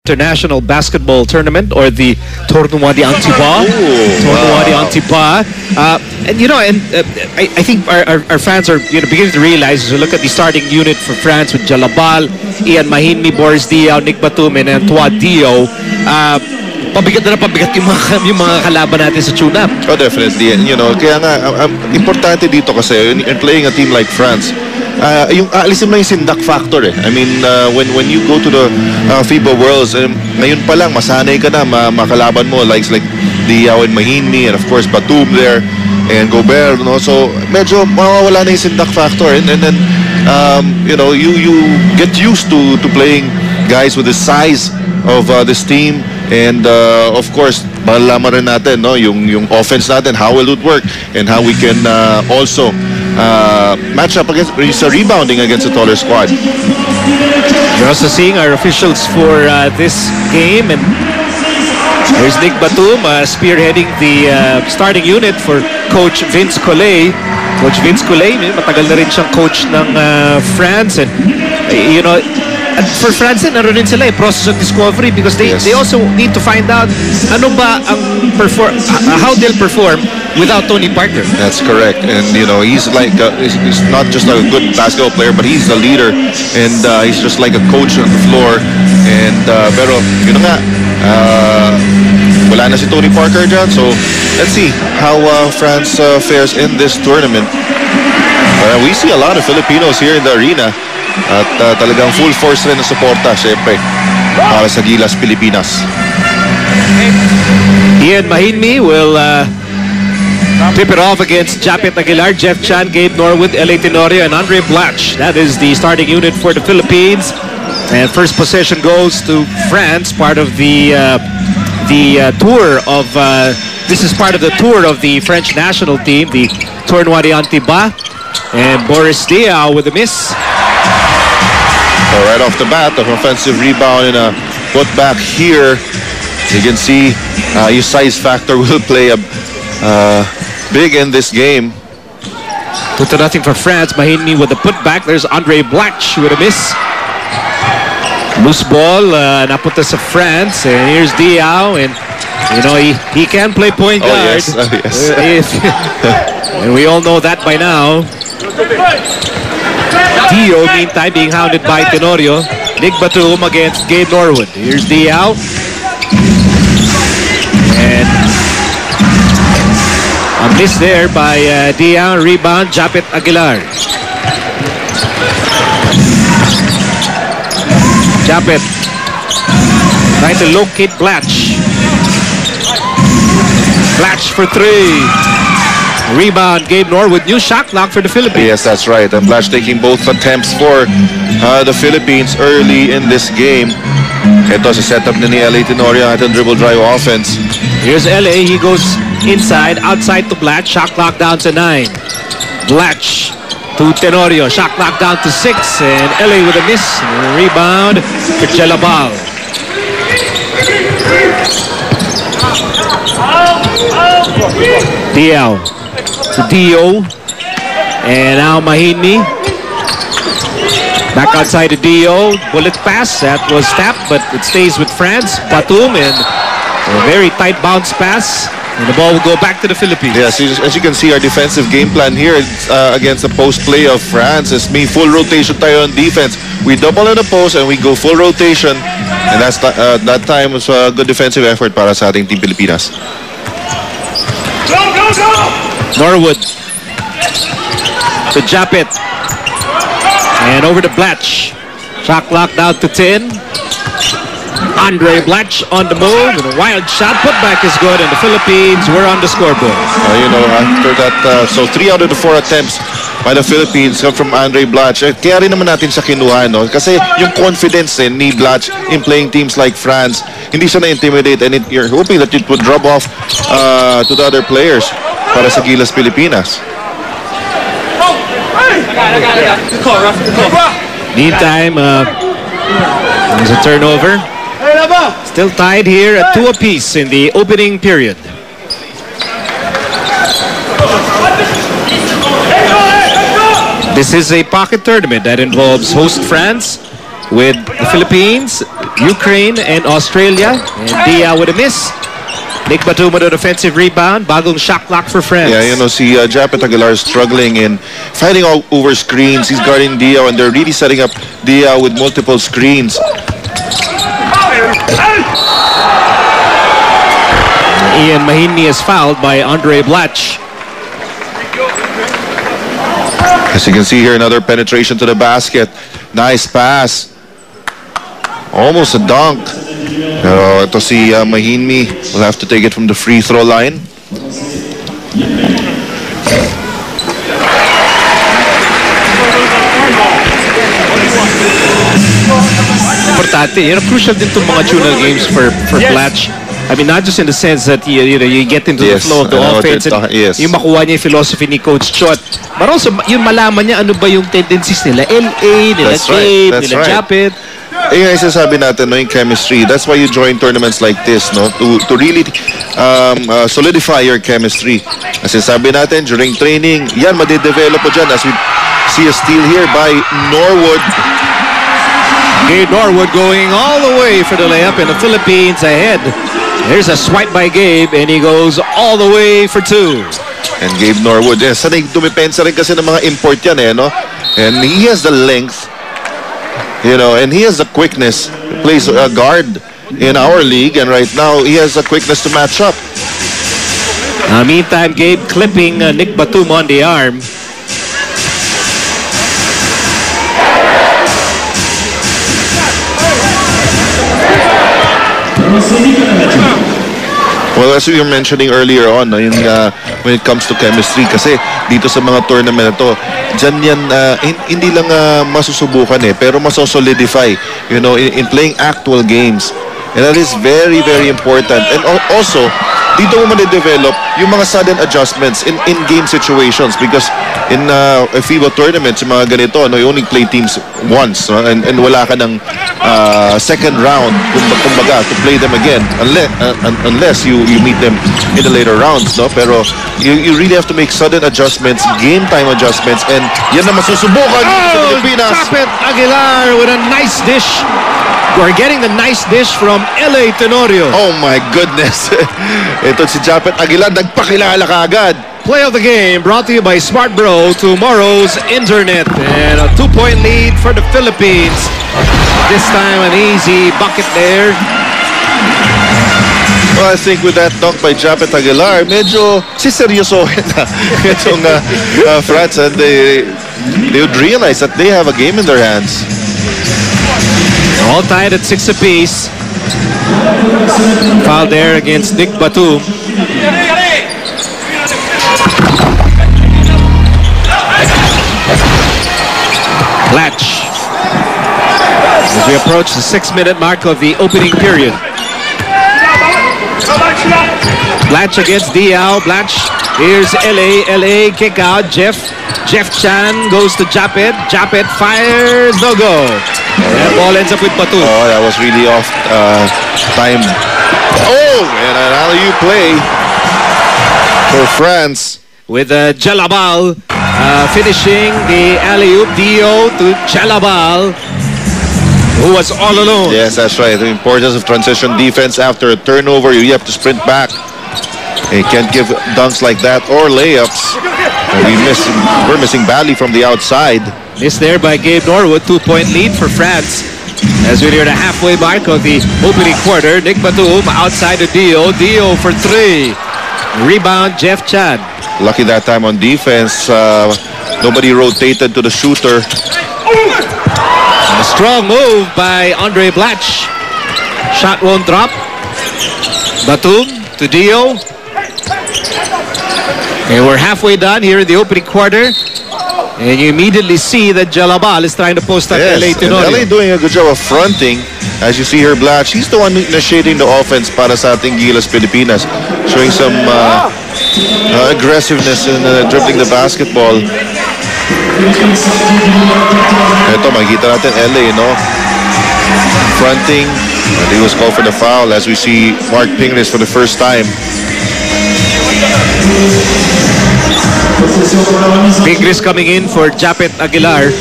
International Basketball Tournament, or the Tournoi de Antiba. Tournoi de Antiba. I think our fans are beginning to realize, as we look at the starting unit for France with Jalabal, Ian Mahinmi, Boris Diaw, Nick Batum, and Antoine Dio. Pabigat na pabigat yung mga kalaban natin sa tune-up. Oh, definitely. And, kaya nga, importante dito kasi, you're playing a team like France, yung alisin mo yung sindak factor eh. I mean, when you go to the FIBA Worlds, ngayon pa lang, masanay ka na, makalaban mo, like Diaw and Mahinmi, and of course, Batum there, and Gobert, So, medyo mawawala na yung sindak factor. And then, you get used to playing guys with the size of this team. And of course, malalaman rin natin yung offense natin, how will it work, and how we can also match up against rebounding against a taller squad. We're also seeing our officials for this game, and here's Nick Batum spearheading the starting unit for Coach Vince Collet. Coach Vince Collet, matagal na rin siyang coach ng France, and and for France, naroon din sila process of discovery, because they also need to find out how they'll perform without Tony Parker. That's correct. And he's like he's not just a good basketball player, but he's a leader, and he's just like a coach on the floor. And pero wala na si Tony Parker dyan, so let's see how France fares in this tournament. We see a lot of Filipinos here in the arena. At talagang full force rin na suporta, syempre, para sa Gilas Pilipinas. Ian Mahinmi will tip it off against Japet Aguilar, Jeff Chan, Gabe Norwood, L.A. Tenorio, and Andre Blatch. That is the starting unit for the Philippines. And first possession goes to France, part of the tour of... this is part of the tour of the French national team, the Tournoi de Antiba. And Boris Diaw with a miss. So right off the bat, an offensive rebound and a putback here. You can see your size factor will play big in this game. 2-0 for France. Mahinmi with the putback. There's Andre Blatch with a miss. Loose ball, napunta sa France. And here's Diaw, and he can play point guard. Yes. And we all know that by now. Dio, meantime, being hounded by Tenorio. Nick Batum against Gabe Norwood. Here's Diaw. And a miss there by Diaw. Rebound, Japet Aguilar. Japet trying to locate Blatch. Blatch for three. Rebound, Gabe Norwood. New shot clock for the Philippines. Yes, that's right. And Blatch taking both attempts for the Philippines early in this game. Ito sa setup ni L.A. Tenorio at dribble drive offense. Here's L.A. He goes inside, outside to Blatch. Shot clock down to 9. Blatch to Tenorio. Shot clock down to 6. And L.A. with a miss. Rebound for Jalabal. Diaw to Dio, and now Mahinmi back outside to Dio. Bullet pass that was tapped, but it stays with France. Batum, and a very tight bounce pass, and the ball will go back to the Philippines. Yes, as you can see, our defensive game plan here against the post play of France is full rotation tayo on defense. We double in the post and we go full rotation, and that time was a good defensive effort para sa ating Team Pilipinas. Norwood to Japet, and over to Blatch. Shot clock down to 10. Andre Blatch on the move, and a wild shot. Putback is good, and the Philippines were on the scoreboard. After that, so 3 out of the 4 attempts by the Philippines come from Andre Blatch. Kaya rin naman natin siya kinuha, kasi yung confidence ni Blatch in playing teams like France, hindi siya na-intimidate, and you're hoping that it would rub off to the other players para sa Gilas Pilipinas. Meantime, there's a turnover. Still tied here at 2 apiece in the opening period. This is a pocket tournament that involves host France with the Philippines, Ukraine, and Australia. And Dia with a miss. Nick Batum with an offensive rebound. Bagong shot clock for France. Yeah, you know, see Japet Aguilar struggling in fighting all over screens. He's guarding Dia, and they're really setting up Dia with multiple screens. Ian Mahini is fouled by Andre Blatch. As you can see here, another penetration to the basket. Nice pass. Almost a dunk. Pero ito si Mahini will have to take it from the free throw line. Importante. Crucial din itong mga tunnel games for Blatch. I mean, not just in the sense that you get into the flow of the offense and yung makuha niya yung philosophy ni Coach Chot. But also, yung malaman niya ano ba yung tendencies nila. LA, nila Gabe, nila Japet. Yung sasabi natin, no, yung chemistry. That's why you join tournaments like this, no? To really solidify your chemistry. As sabi natin, during training, yan, madidevelop po dyan. As we see a steal here by Norwood. Gabe Norwood going all the way for the layup, and the Philippines ahead. There's a swipe by Gabe, and he goes all the way for two. And Gabe Norwood, sanay dumipensa rin kasi ng mga import yan, no? And he has the length, you know, and he has the quickness. He plays a guard in our league, and right now he has the quickness to match up. Meantime, Gabe clipping Nick Batum on the arm. Well, as we were mentioning earlier on, when it comes to chemistry, kasi dito sa mga tournament na to, dyan yan, hindi lang masusubukan pero masosolidify, you know, in playing actual games. And that is very, very important. And also, dito mo ma-develop yung mga sudden adjustments in game situations, because in FIBA tournaments, yung mga ganito, you only play teams once, and wala ka ng second round, kumbaga, to play them again, unless you meet them in the later rounds, no? Pero you really have to make sudden adjustments, game time adjustments, and yan na masusubukan sa Pilipinas. Japet Aguilar with a nice dish. We're getting the nice dish from LA Tenorio. Oh my goodness. Ito si Japet Aguilar, nagpakilala ka agad. Play of the game brought to you by Smart Bro, tomorrow's internet. And a 2-point lead for the Philippines. This time an easy bucket there. Well, I think with that dunk by Japet Aguilar, medyo siseryosohin na itong France, and they would realize that they have a game in their hands. All tied at 6 apiece. Foul there against Nick Batum. Blatch. As we approach the 6-minute mark of the opening period. Blatch against Diao. Blatch. Here's LA kick out. Jeff Chan goes to Japet. Japet fires. No go. That ball ends up with Batum. Oh, that was really off time. Oh, and an alley-oop play for France. With Jalabal finishing the alley-oop. Dio to Jalabal, who was all alone. Yes, that's right. The importance of transition defense after a turnover. You have to sprint back. You can't give dunks like that or layups. We're missing badly from the outside. Missed there by Gabe Norwood. 2-point lead for France. As we're near the halfway mark of the opening quarter, Nick Batum outside to Dio. Dio for 3. Rebound, Jeff Chan. Lucky that time on defense. Nobody rotated to the shooter. A strong move by Andre Blatch. Shot won't drop. Batum to Dio. And we're halfway done here in the opening quarter. And you immediately see that Jalabal is trying to post up LA Tenorio. LA doing a good job of fronting. As you see here, Blatch, he's the one initiating the offense para sa ating Gilas PIlipinas. Showing some aggressiveness in dribbling the basketball. Ito, makikita natin LA, no? Fronting. And he was called for the foul as we see Mark Pingris for the first time. Pingris coming in for Japet Aguilar.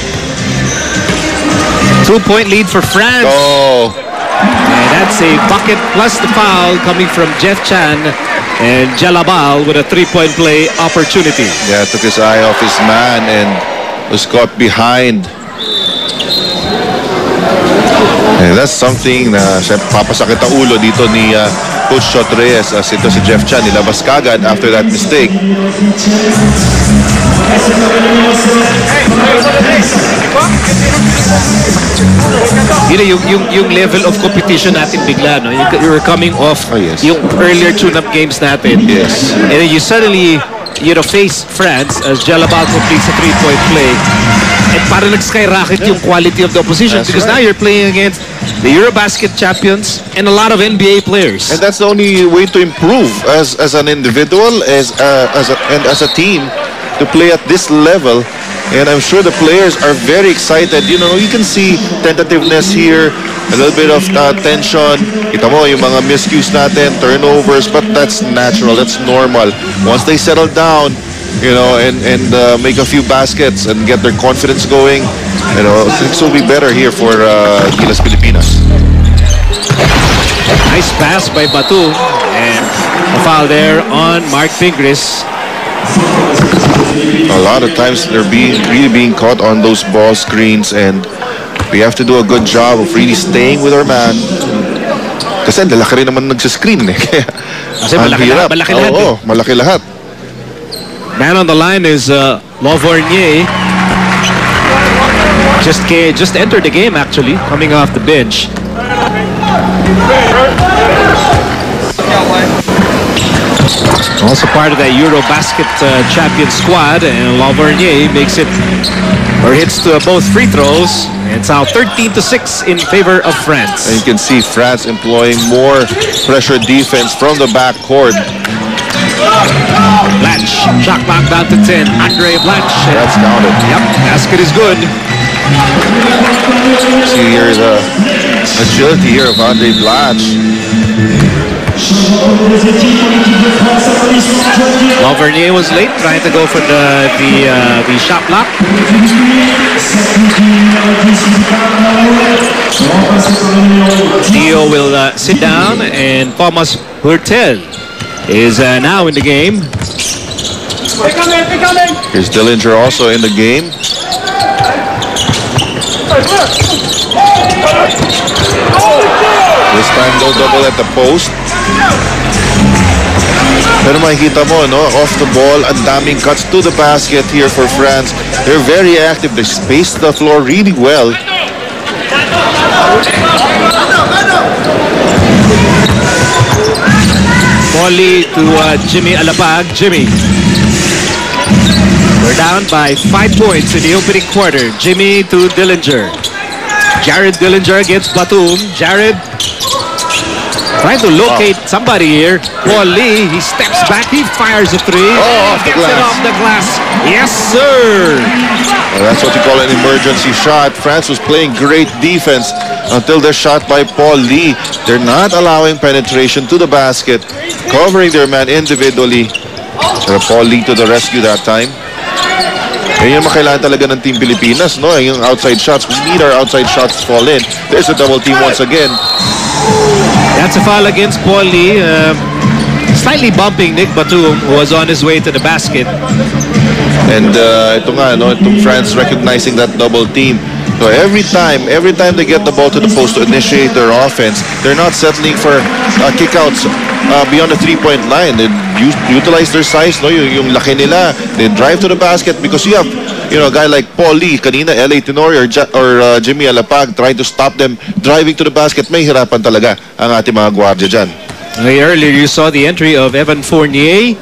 2-point lead for France. Oh. And that's a bucket plus the foul coming from Jeff Chan. And Jalabal with a 3-point play opportunity. Yeah, took his eye off his man and was caught behind. And that's something na papasakit ang ulo dito ni Coach Shot Reyes as ito si Jeff Chan. Nilabas kagad after that mistake. You know, yung level of competition natin bigla, no? You were coming off yung earlier tune-up games natin. Yes. And then you suddenly, you know, face France as Jalabal completes a 3-point play. And parang nag-skyrocket yung quality of the opposition. Because now you're playing against the Eurobasket champions and a lot of NBA players. And that's the only way to improve as an individual, as a team, to play at this level. And I'm sure the players are very excited. You know, you can see tentativeness here, a little bit of tension. Kita mo yung mga miscues natin, turnovers, but that's natural, that's normal. Once they settle down, you know, and make a few baskets and get their confidence going, you know, things will be better here for Gilas PIlipinas. Nice pass by Batum, and a foul there on Mark Pingris. A lot of times they're really being caught on those ball screens, and we have to do a good job of really staying with our man. Kasi lalaki rin naman nagsiscreen eh. Kasi malaki lahat eh. Malaki lahat. Man on the line is Lavornier. Just entered the game actually, coming off the bench. Also part of that Eurobasket champion squad, and Lavornier makes it, or hits to both free throws. It's now 13-6 in favor of France. And you can see France employing more pressure defense from the backcourt. Blanche, shot clock down to 10. Andre Blanche. That's counted. Yep, basket is good. See here the agility here of Andre Blanche. Lavernier was late, trying to go for the shot block. Theo will sit down, and Thomas Hurtel is now in the game. Here's Dillinger also in the game. This time no double at the post. Pero makikita mo, no, off the ball, ang daming cuts to the basket here for France. They're very active. They space the floor really well. Volley to Jimmy Alapag. Jimmy. We're down by 5 points in the opening quarter. Jimmy to Dillinger. Jared Dillinger against Batum. Jared trying to locate somebody here. Paul Lee, he steps back, he fires a three. Oh, off the gets glass. it off the glass. Yes, sir. Well, that's what you call an emergency shot. France was playing great defense until the shot by Paul Lee. They're not allowing penetration to the basket, covering their man individually. So Paul Lee to the rescue that time. Yan yung makailangan talaga ng Team Pilipinas, no? Yung outside shots. We need our outside shots to fall in. There's a double team once again. That's a foul against Paul Lee. Slightly bumping Nick Batum, who was on his way to the basket. And ito nga, no? Itong France recognizing that double team. So every time they get the ball to the post to initiate their offense, they're not settling for kickouts beyond the three-point line. They utilize their size, no? Yung laki nila. They drive to the basket because you have, you know, a guy like Paul Lee, kanina, L.A. Tenorio or Jimmy Alapag trying to stop them driving to the basket. May hirapan talaga ang ating mga gwardiya dyan. Earlier you saw the entry of Evan Fournier.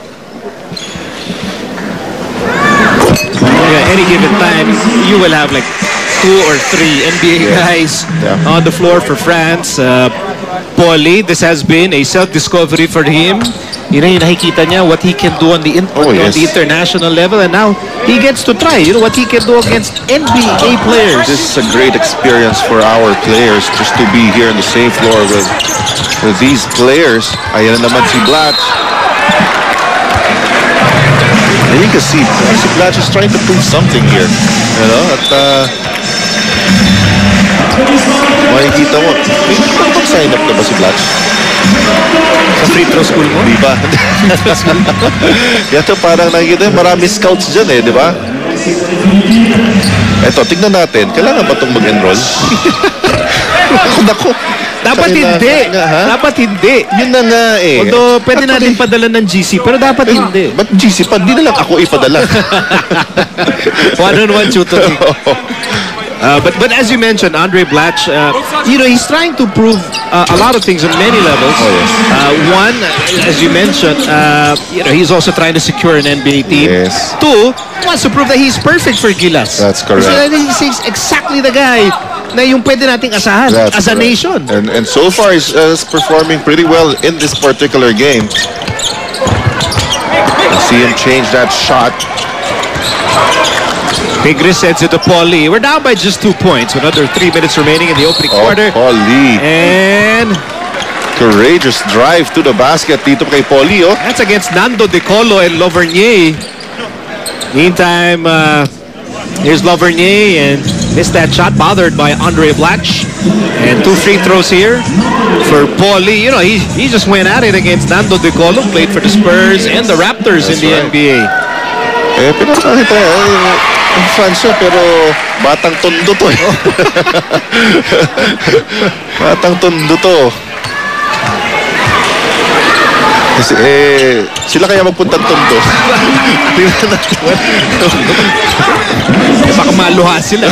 Any given time, you will have like 2 or 3 NBA guys on the floor for France. Paul Lee, this has been a self-discovery for him. You know, nakikita niya what he can do on the international level, and now he gets to try, you know, what he can do against NBA players. This is a great experience for our players just to be here on the same floor with these players. Ayan naman si Blatch. And you can see Blatch is trying to prove something here. You know, Makikita mo. Mag-sign up na ba si Blatch? Sa free throw school mo? Di ba? Yato parang nakikita yung marami scouts dyan eh, di ba? Eto, tignan natin. Kailangan ba itong mag-enroll? Naku. Dapat hindi. Dapat hindi. Yun na nga eh. Although, pwede natin padala ng GC, pero dapat hindi. Ba't GC pa? Di na lang ako ipadala. One-on-one tutoring. But as you mentioned, Andre Blatch, he's trying to prove a lot of things on many levels. Oh, yes. One, as you mentioned, he's also trying to secure an NBA team. Yes. Two, he wants to prove that he's perfect for Gilas. That's correct. He's exactly the guy na yung pwede nating asahan as a nation. And so far, he's performing pretty well in this particular game. You see him change that shot. Pingris sends it to Paulie. We're down by just 2 points. Another 3 minutes remaining in the opening quarter. Paulie. And courageous drive to the basket dito kay Paulie. Oh. That's against Nando De Colo and Lauvergne. Meantime, here's Lauvergne and missed that shot, bothered by Andre Blatch. And 2 free throws here for Paulie. He just went at it against Nando De Colo, played for the Spurs and the Raptors in the NBA. Pinakakita ang fans siya, pero batang tondo to eh. Batang tondo to. Kasi sila kaya magpuntang tondo. Baka maluha sila.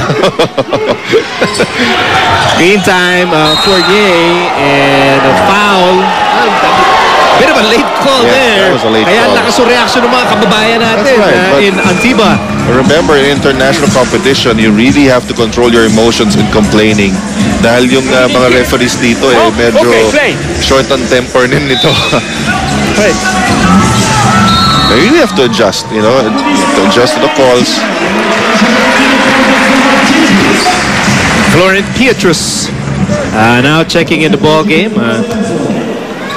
Meantime, Fournier and a foul. Bit of a late call there. That was a late Kaya call. lakas ang reaction ng mga kababayan natin in Antigua. Remember, in international competition, you really have to control your emotions in complaining. Dahil yung mga referees dito medyo short on temper nito. Right. You really have to adjust, to adjust to the calls. Florent Pietrus now checking in the ball game.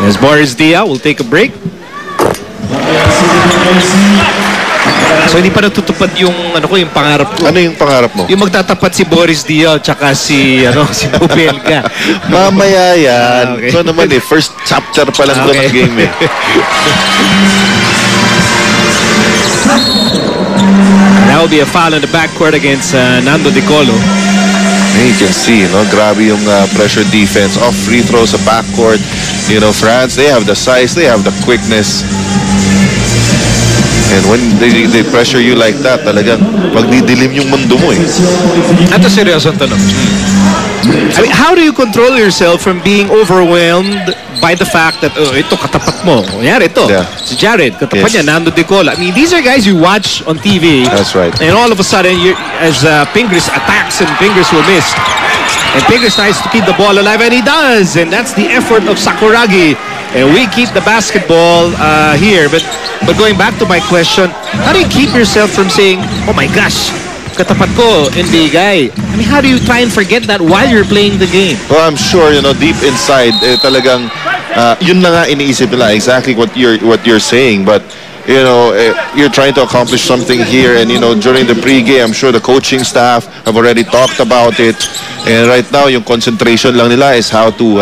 As Boris Dia will take a break. So hindi pa natutupad yung yung pangarap ko. Ano yung pangarap mo? Yung magtatapat si Boris Dia at saka si Bubelga. Mamaya yan. Okay. Ito naman first chapter pa lang doon ng game eh. That will be a foul in the backcourt against Nando De Colo. You can see, grabe yung pressure defense. Off free throws sa backcourt. France, they have the size, they have the quickness. And when they pressure you like that, talagang magdidilim yung mundo mo eh. Ito seryosong tanong. I mean, how do you control yourself from being overwhelmed by the fact that, ito katapat mo. Kunyari ito, si Jared, katapat niya, Nando De Colo. I mean, these are guys you watch on TV. That's right. And all of a sudden, as Pingris attacks and Pingris will miss. And Pingris tries to keep the ball alive, and he does. And that's the effort of Sakuragi. And we keep the basketball here. But going back to my question, how do you keep yourself from saying, oh my gosh, katapat ko, NBA guy? I mean, how do you try and forget that while you're playing the game? Well, I'm sure, deep inside, talagang, yun na nga iniisip nila, exactly what you're saying. But, you're trying to accomplish something here, and during the pregame, I'm sure the coaching staff have already talked about it, and right now yung concentration lang nila is how to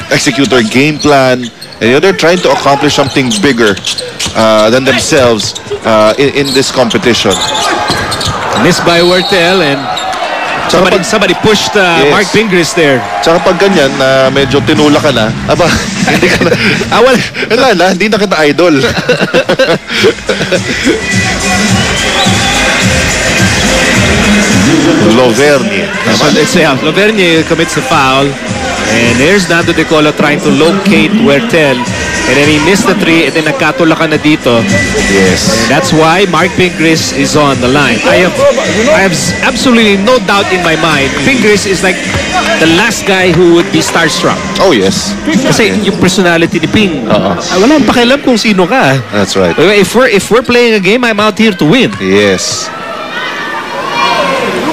execute their game plan, and they're trying to accomplish something bigger than themselves in this competition. Missed by Wertel, and somebody pushed Mark Pingris there. Tsaka pag ganyan na medyo tinula ka na, hindi ka na, wala na, hindi na kita idol. Lauvergne. Lauvergne commits the foul. And there's Nando De Colo trying to locate Wertel. And then he missed the three, and then nagkatula ka na dito. Yes. And that's why Mark Pingris is on the line. I have absolutely no doubt in my mind. Pingris is like the last guy who would be starstruck. Oh, yes. Kasi yung personality ni Ping, walang pakialam kung sino ka. That's right. If we're playing a game, I'm out here to win. Yes.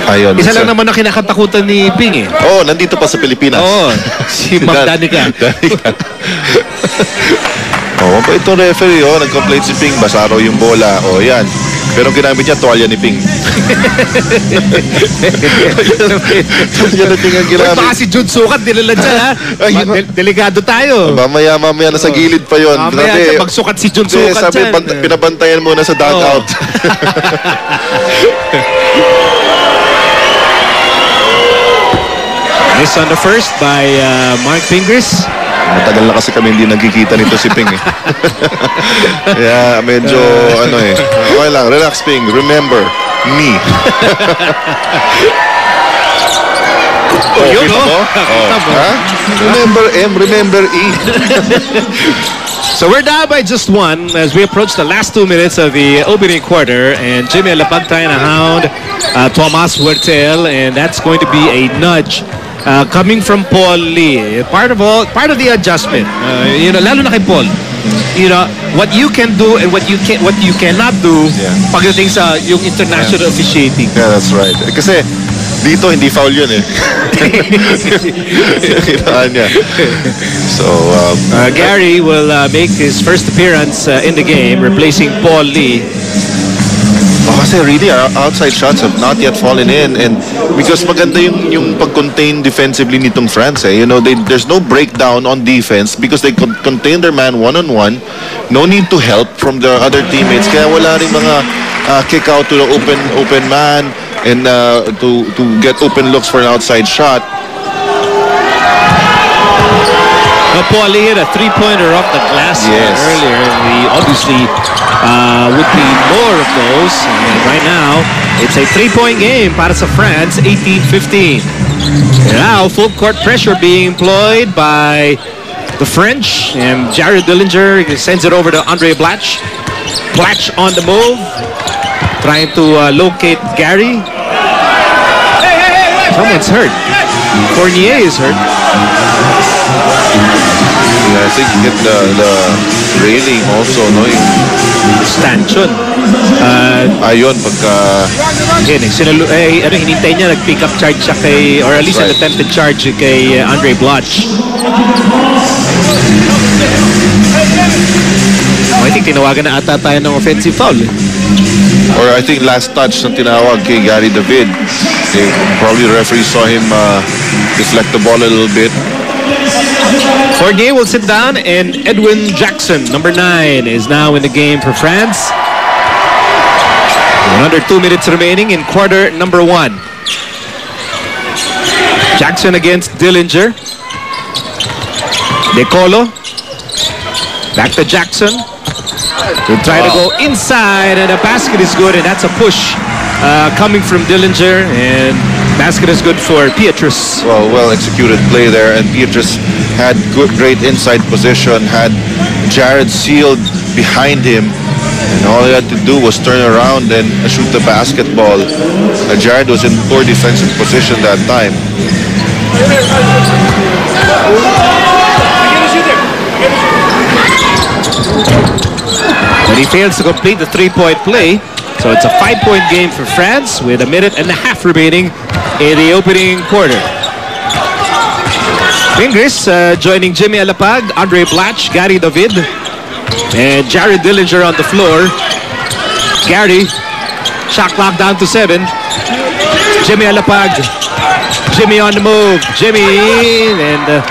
Ayun, Isa lang naman na kinakatakutan ni Ping eh. Oh, nandito pa sa Pilipinas. Oo, si Ma'am Danica. Mabait itong referee, nag-complain si Ping, basa raw yung bola. Yan. Pero ginamit niya tuwalya ni Ping. Tuwalya ni Ping ang ginamit. Baka si Jude Sukat dinala dyan, ha? Delikado tayo. Mamaya nasa gilid pa yun. Mamaya magsukat si Jude Sukat dyan. Sabi, pinabantayan muna sa dugout. Miss on the first by Mark Pingris. Matagal na kasi kami hindi nagkikita nito si Ping eh. Kaya medyo okay lang, relax Ping, remember me. Yun, Remember M, remember E. So we're down by just one as we approach the last 2 minutes of the opening quarter, and Jimmy Alapag trying to hound Tomas Huertel, and that's going to be a nudge coming from Paul Lee. Part of the adjustment. Lalo na kay Paul. What you can do and what you cannot do pagdating sa yung international officiating. Yeah, that's right. Kasi dito hindi foul yun eh. So Gary will make his first appearance in the game, replacing Paul Lee. Kasi really outside shots have not yet fallen in, and because maganda yung pag-contain defensively nitong France eh. There's no breakdown on defense because they contain their man one-on-one. No need to help from the other teammates. Kaya wala rin mga kick out to the open man and to get open looks for an outside shot. Paul Lee hit a three-pointer off the glass earlier. We obviously would be more of those. And right now, it's a three-point game para sa France, 18-15. Now, full court pressure being employed by the French. And Jared Dillinger sends it over to Andre Blatch. Blatch on the move, trying to locate Gary. Someone's hurt. Fournier is hurt. Yeah, I think he hit the railing also, no? Stanchion. Ayun, pagka... hinintay niya, nag-pick up charge siya kay, or at least an attempted charge kay Andre Blatch. I think tinawagan na ata tayo ng offensive foul. Or I think last touch na tinawag kay Gary David. Probably the referee saw him deflect the ball a little bit. Fournier will sit down, and Edwin Jackson, number 9, is now in the game for France. Under 2 minutes remaining in quarter number 1. Jackson against Dillinger. De Colo. Back to Jackson. We'll try to go inside, and the basket is good, and that's a push coming from Dillinger, and basket is good for Pietrus. Well executed play there, and Pietrus had great inside position, had Jared sealed behind him, and all he had to do was turn around and shoot the basketball. Jared was in poor defensive position that time. But he fails to complete the three-point play. So it's a 5-point game for France with 1.5 minutes remaining in the opening quarter. Pingris joining Jimmy Alapag, Andre Blatch, Gary David, and Jared Dillinger on the floor. Gary, shot clock down to 7. Jimmy Alapag, Jimmy on the move, Jimmy, and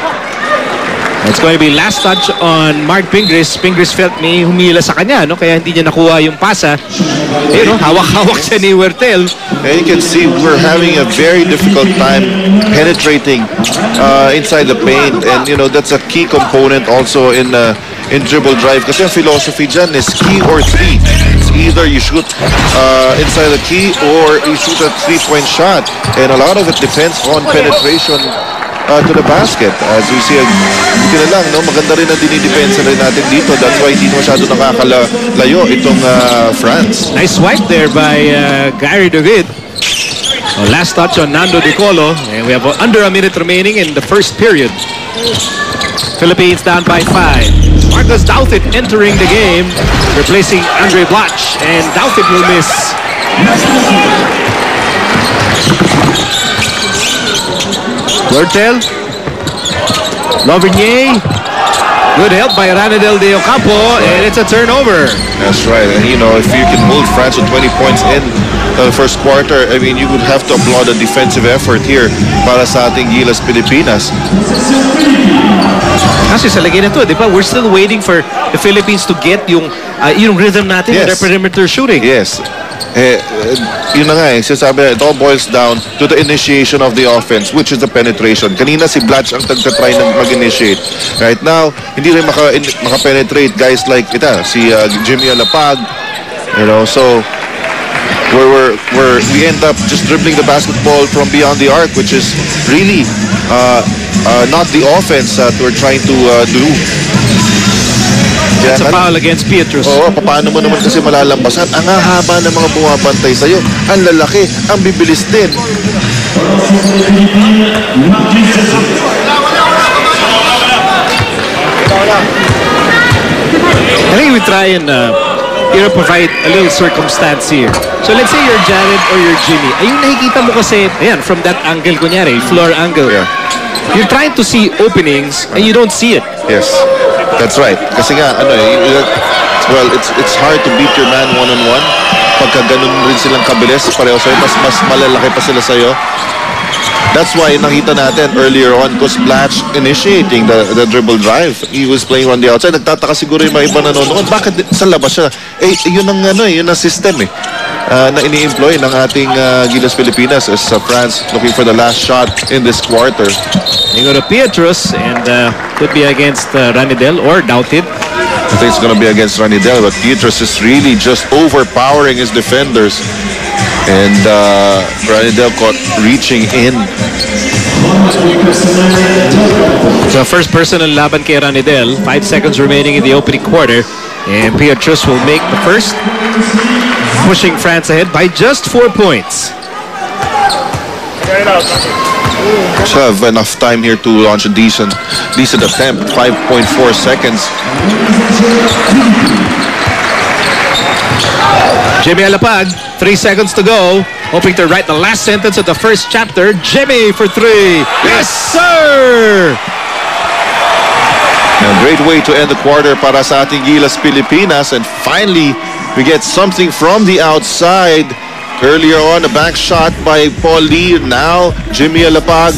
it's going to be last touch on Mark Pingris. Pingris felt may humila sa kanya, no? Kaya hindi niya nakuha yung pasa. Hawak-hawak siya ni Huertel. And you can see we're having a very difficult time penetrating inside the paint, and that's a key component also in dribble drive. Kasi ang philosophy dyan is key or three. It's either you shoot inside the key or you shoot a three-point shot, and a lot of it depends on penetration to the basket. As we see, hindi na lang, maganda rin ang dinidepensa rin natin dito. That's why hindi masyado nakakalayo itong France. Nice swipe there by Gary David. Last touch on Nando De Colo, and we have under 1 minute remaining in the first period. Philippines down by 5. Marcus Douthit entering the game, replacing Andre Blatch, and Douthit will miss. Huertel, Lovigny, Good help by Ranidel de Ocampo, and it's a turnover. That's right. And you know, if you can hold France with 20 points in the first quarter, I mean, you would have to applaud the defensive effort here para sa ating Gilas PIlipinas. Kasi sa lagay na to, di ba? We're still waiting for the Philippines to get yung rhythm natin with their perimeter shooting. Yes. Yun na nga sinasabi, it all boils down to the initiation of the offense, which is the penetration. Kanina si Blatch ang tagtatry ng mag-initiate. Right now, hindi rin maka-penetrate guys like si Jimmy Alapag. You know, so we end up just dribbling the basketball from beyond the arc, which is really not the offense that we're trying to do. That's a foul against Pietrus. Oo, paano mo naman kasi malalampasan? Ang haba ng mga bumabantay sa'yo. Ang lalaki, ang bibilis din. I think we try and provide a little circumstance here. So let's say you're Jared or you're Jimmy. Ayun, nakikita mo kasi, ayan, from that angle, kunyari, floor angle. Yeah. You're trying to see openings and you don't see it. Yes, that's right. Kasi nga, well, it's hard to beat your man one-on-one. Pagka ganun rin silang kabilis, pareho sa'yo, mas malalaki pa sila sa'yo. That's why nakita natin earlier on, because Blatch initiating the dribble drive. He was playing on the outside. Nagtataka siguro yung mga iba nanonood. Bakit sa labas siya? Yun ang system na ini-employ ng ating Gilas PIlipinas as France looking for the last shot in this quarter. They go to Pietrus and could be against Ranidel or Doubted. I think it's going to be against Ranidel, but Pietrus is really just overpowering his defenders. And Ranidel caught reaching in. So first personal laban kay Ranidel. 5 seconds remaining in the opening quarter. And Pietrus will make the first, pushing France ahead by just 4 points. So have enough time here to launch a decent attempt. 5.4 seconds. Jimmy Alapag, 3 seconds to go. Hoping to write the last sentence of the first chapter. Jimmy for 3. Yes, sir! A great way to end the quarter para sa ating Gilas PIlipinas. And finally, we get something from the outside. Earlier on, a back shot by Paul Lee. Now, Jimmy Alapag